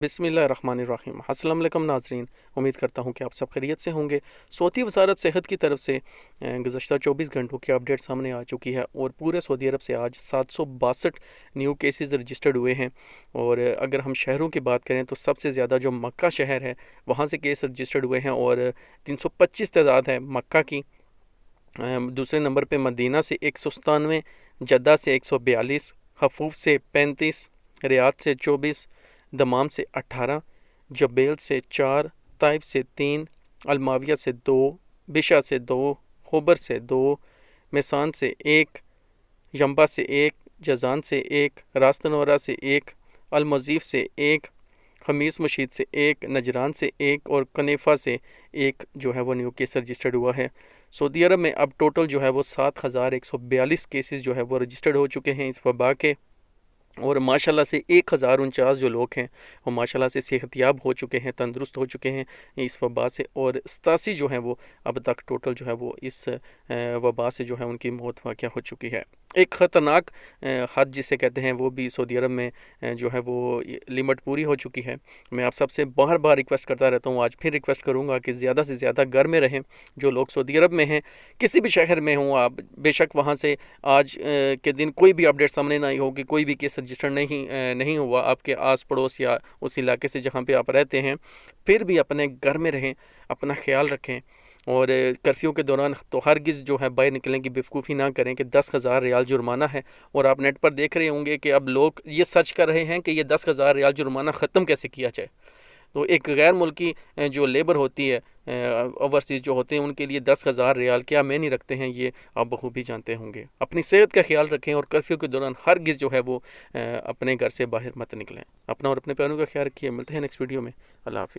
बिस्मिल्लाहिर्रहमानिर्रहीम। अस्सलाम वालेकुम नाज़रीन, उम्मीद करता हूँ कि आप सब खैरियत से होंगे। सऊदी वज़ारत सेहत की तरफ से गुज़श्ता 24 घंटों की अपडेट सामने आ चुकी है और पूरे सऊदी अरब से आज 762 न्यू केसेस रजिस्टर्ड हुए हैं। और अगर हम शहरों की बात करें तो सबसे ज़्यादा जो मक्का शहर है वहाँ से केस रजिस्टर्ड हुए हैं और 325 तादाद है मक्का की। दूसरे नंबर पे मदीना से 197, जद्दा से 142, हफूफ से 35, रियाद से 24, दमाम से 18, जबेल से 4, ताइफ से 3, अलमाविया से 2, बिशा से 2, होबर से 2, मेसान से 1, यम्बा से 1, जजान से 1, रास्तनौरा से 1, अलमजीफ से 1, खमीस मशीद से 1, नजरान से 1 और कनेफा से 1 जो है वो न्यू केस रजिस्टर्ड हुआ है। सऊदी अरब में अब टोटल जो है वो 7142 केसेस जो है वो रजिस्टर्ड हो चुके हैं इस वबा के। और माशाल्लाह से 1049 जो लोग हैं वो माशाल्लाह से सेहतयाब हो चुके हैं, तंदुरुस्त हो चुके हैं इस वबा से। और 87 जो है वो अब तक टोटल जो है वो इस वबा से जो है उनकी मौत वाक़या हो चुकी है। एक ख़तरनाक हद जिसे कहते हैं वो भी सऊदी अरब में जो है वो लिमिट पूरी हो चुकी है। मैं आप सबसे बार बार रिक्वेस्ट करता रहता हूँ, आज फिर रिक्वेस्ट करूँगा कि ज़्यादा से ज़्यादा घर में रहें। जो लोग सऊदी अरब में हैं, किसी भी शहर में हों आप, बेशक वहाँ से आज के दिन कोई भी अपडेट सामने ना आई हो कि कोई भी केस रजिस्टर नहीं हुआ आपके आस पड़ोस या उस इलाके से जहाँ पे आप रहते हैं, फिर भी अपने घर में रहें, अपना ख्याल रखें। और कर्फ्यू के दौरान तो हरगिज़ जो है बाहर निकलने की बेवकूफ़ी ना करें कि 10,000 रियाल जुर्माना है। और आप नेट पर देख रहे होंगे कि अब लोग ये सर्च कर रहे हैं कि ये 10,000 रियाल जुर्माना ख़त्म कैसे किया जाए। तो एक गैर मुल्की जो लेबर होती है, ओवरसीज़ जो होते हैं, उनके लिए 10,000 रियाल क्या मायने रखते हैं ये आप बखूबी जानते होंगे। अपनी सेहत का ख्याल रखें और कर्फ्यू के दौरान हरगिज़ जो है वो अपने घर से बाहर मत निकलें। अपना और अपने प्यारों का ख्याल रखिए। मिलते हैं नेक्स्ट वीडियो में। अल्लाह हाफ़िज़।